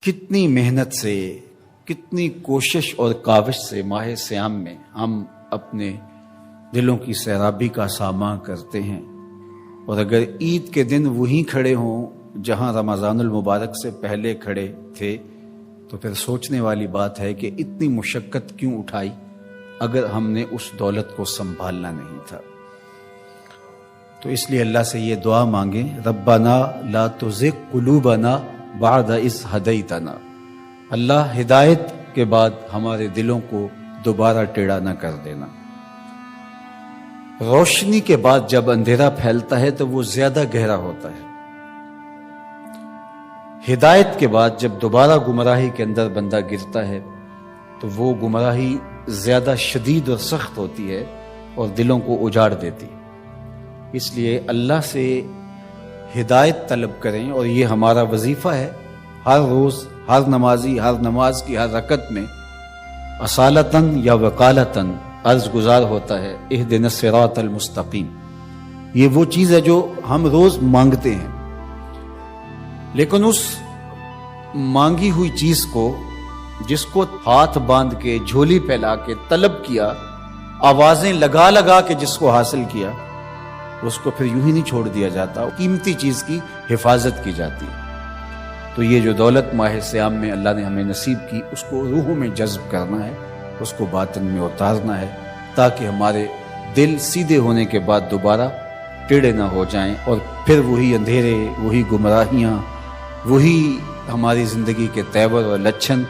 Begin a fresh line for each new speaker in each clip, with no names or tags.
کتنی محنت سے، کتنی کوشش اور کاوش سے ماہ صیام میں ہم اپنے دلوں کی سیرابی کا ساماں کرتے ہیں، اور اگر عید کے دن وہیں کھڑے ہوں جہاں رمضان المبارک سے پہلے کھڑے تھے تو پھر سوچنے والی بات ہے کہ اتنی مشقت کیوں اٹھائی اگر ہم نے اس دولت کو سنبھالنا نہیں تھا۔ تو اس لیے اللہ سے یہ دعا مانگیں، ربنا لا تزغ قلوبنا بعد اذ ہدیتنا، اللہ ہدایت کے بعد ہمارے دلوں کو دوبارہ ٹیڑھا نہ کر دینا۔ روشنی کے بعد جب اندھیرا پھیلتا ہے تو وہ زیادہ گہرا ہوتا ہے، ہدایت کے بعد جب دوبارہ گمراہی کے اندر بندہ گرتا ہے تو وہ گمراہی زیادہ شدید اور سخت ہوتی ہے اور دلوں کو اجاڑ دیتی ہے۔ اس لیے اللہ سے ہدایت طلب کریں، اور یہ ہمارا وظیفہ ہے، ہر روز ہر نمازی ہر نماز کی ہر رکعت میں اصالتاً یا وقالتاً عرض گزار ہوتا ہے، اہدنا الصراط المستقیم۔ یہ وہ چیز ہے جو ہم روز مانگتے ہیں، لیکن اس مانگی ہوئی چیز کو، جس کو ہاتھ باندھ کے جھولی پھیلا کے طلب کیا، آوازیں لگا لگا کے جس کو حاصل کیا، اس کو پھر یوں ہی نہیں چھوڑ دیا جاتا، قیمتی چیز کی حفاظت کی جاتی ہے۔ تو یہ جو دولت ماہ صیام میں اللہ نے ہمیں نصیب کی، اس کو روح میں جذب کرنا ہے، اس کو باطن میں اتارنا ہے، تاکہ ہمارے دل سیدھے ہونے کے بعد دوبارہ ٹیڑھے نہ ہو جائیں، اور پھر وہی اندھیرے، وہی گمراہیاں، وہی ہماری زندگی کے تیور اور لچھن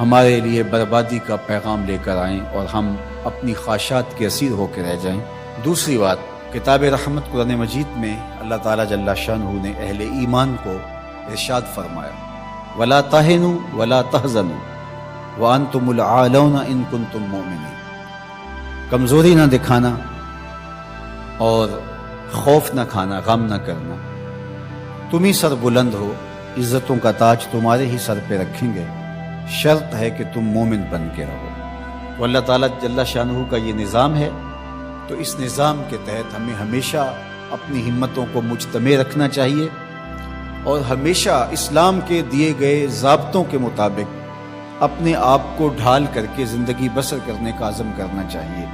ہمارے لیے بربادی کا پیغام لے کر آئیں، اور ہم اپنی خواہشات کے اسیر ہو کے رہ جائیں۔ دوسری بات، کتاب رحمت قرآن مجید میں اللہ تعالیٰ جل شانہ نے اہل ایمان کو ارشاد فرمایا، وَلَا تَهِنُوا وَلَا تَحْزَنُوا وَأَنْتُمُ الْأَعْلَوْنَ إِن كُنتُم مُؤْمِنِينَ، کمزوری نہ دکھانا اور خوف نہ کھانا، غم نہ کرنا، تم ہی سر بلند ہو، عزتوں کا تاج تمہارے ہی سر پہ رکھیں گے، شرط ہے کہ تم مومن بن کے رہو۔ تو اللہ تعالیٰ جل شانہ کا یہ نظام ہے، تو اس نظام کے تحت ہمیں ہمیشہ اپنی ہمتوں کو مجتمع رکھنا چاہیے، اور ہمیشہ اسلام کے دیے گئے ضابطوں کے مطابق اپنے آپ کو ڈھال کر کے زندگی بسر کرنے کا عزم کرنا چاہیے،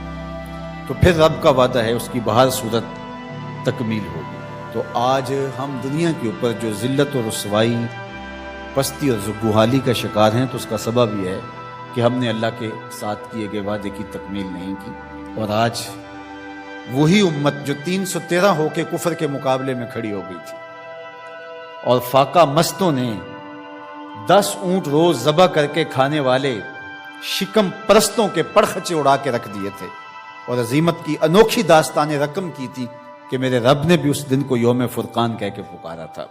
تو پھر رب کا وعدہ ہے اس کی بہر صورت تکمیل ہوگی۔ تو آج ہم دنیا کے اوپر جو ذلت و رسوائی، پستی اور زبوحالی کا شکار ہیں، تو اس کا سبب یہ ہے کہ ہم نے اللہ کے ساتھ کیے گئے وعدے کی تکمیل نہیں کی، اور آج وہی امت جو 313 ہو کے کفر کے مقابلے میں کھڑی ہو گئی تھی، اور فاقہ مستوں نے 10 اونٹ روز ذبح کر کے کھانے والے شکم پرستوں کے پڑخچے اڑا کے رکھ دیے تھے، اور عزیمت کی انوکھی داستان رقم کی تھی کہ میرے رب نے بھی اس دن کو یوم فرقان کہہ کے پکارا تھا۔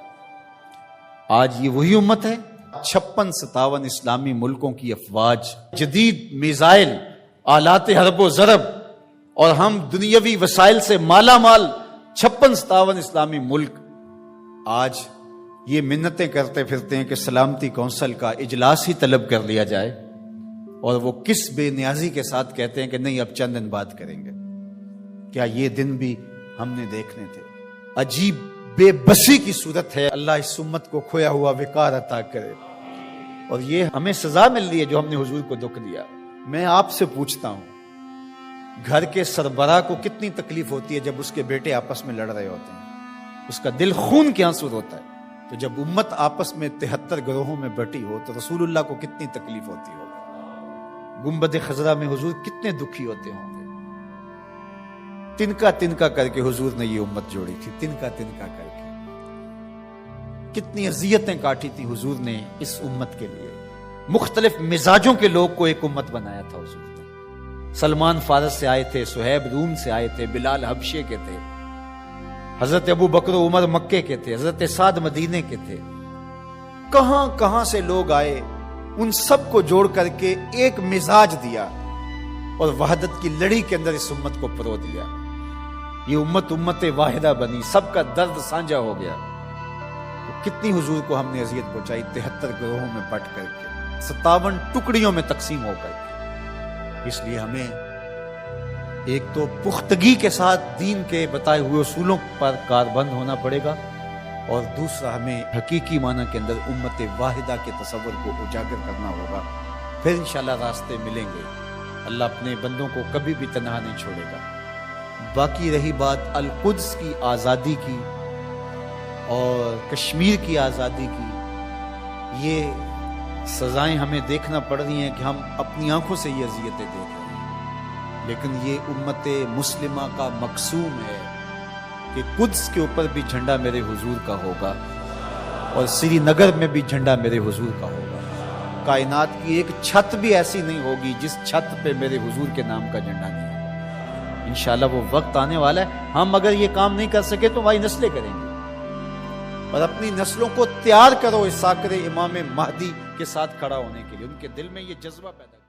آج یہ وہی امت ہے، 56-57 اسلامی ملکوں کی افواج، جدید میزائل، آلات حرب و ضرب، اور ہم دنیاوی وسائل سے مالا مال 56-57 اسلامی ملک آج یہ منتیں کرتے پھرتے ہیں کہ سلامتی کونسل کا اجلاس ہی طلب کر لیا جائے، اور وہ کس بے نیازی کے ساتھ کہتے ہیں کہ نہیں اب چند دن بعد کریں گے۔ کیا یہ دن بھی ہم نے دیکھنے تھے؟ عجیب بے بسی کی صورت ہے۔ اللہ اس امت کو کھویا ہوا وقار عطا کرے، اور یہ ہمیں سزا مل رہی ہے جو ہم نے حضور کو دکھ دیا۔ میں آپ سے پوچھتا ہوں، گھر کے سربراہ کو کتنی تکلیف ہوتی ہے جب اس کے بیٹے آپس میں لڑ رہے ہوتے ہیں؟ اس کا دل خون کے آنسو ہوتا ہے۔ تو جب امت آپس میں 73 گروہوں میں بٹی ہو تو رسول اللہ کو کتنی تکلیف ہوتی ہوگی؟ گنبد خضرا میں حضور کتنے دکھی ہوتے ہوں گے۔ تنکا تنکا کر کے حضور نے یہ امت جوڑی تھی، تنکا تنکا کر کے کتنی اذیتیں کاٹی تھی حضور نے اس امت کے لیے۔ مختلف مزاجوں کے لوگ کو ایک امت بنایا تھا حضور نے۔ سلمان فارس سے آئے تھے، سہیب روم سے آئے تھے، بلال حبشے کے تھے، حضرت ابو بکر و عمر مکے کے تھے، حضرت سعد مدینے کے تھے، کہاں کہاں سے لوگ آئے، ان سب کو جوڑ کر کے ایک مزاج دیا، اور وحدت کی لڑی کے اندر اس امت کو پرو دیا۔ یہ امت واحدہ بنی، سب کا درد سانجا ہو گیا۔ تو کتنی حضور کو ہم نے اذیت پہنچائی، 73 گروہوں میں بٹ کر کے، 57 ٹکڑیوں میں تقسیم ہو کر کے۔ اس لیے ہمیں ایک تو پختگی کے ساتھ دین کے بتائے ہوئے اصولوں پر کاربند ہونا پڑے گا، اور دوسرا ہمیں حقیقی معنی کے اندر امت واحدہ کے تصور کو اجاگر کرنا ہوگا، پھر انشاءاللہ راستے ملیں گے۔ اللہ اپنے بندوں کو کبھی بھی تنہا نہیں چھوڑے گا۔ باقی رہی بات القدس کی آزادی کی اور کشمیر کی آزادی کی، یہ سزائیں ہمیں دیکھنا پڑ رہی ہیں کہ ہم اپنی آنکھوں سے یہ اذیتیں دیکھ رہے ہیں، لیکن یہ امت مسلمہ کا مقصوم ہے کہ قدس کے اوپر بھی جھنڈا میرے حضور کا ہوگا اور سری نگر میں بھی جھنڈا میرے حضور کا ہوگا۔ کائنات کی ایک چھت بھی ایسی نہیں ہوگی جس چھت پہ میرے حضور کے نام کا جھنڈا نہیں ہوگا۔ انشاءاللہ وہ وقت آنے والا ہے، ہم اگر یہ کام نہیں کر سکے تو ہماری نسلیں کریں گے، اور اپنی نسلوں کو تیار کرو اس ساکر امام مہدی کے ساتھ کھڑا ہونے کے لیے، ان کے دل میں یہ جذبہ پیدا کرو۔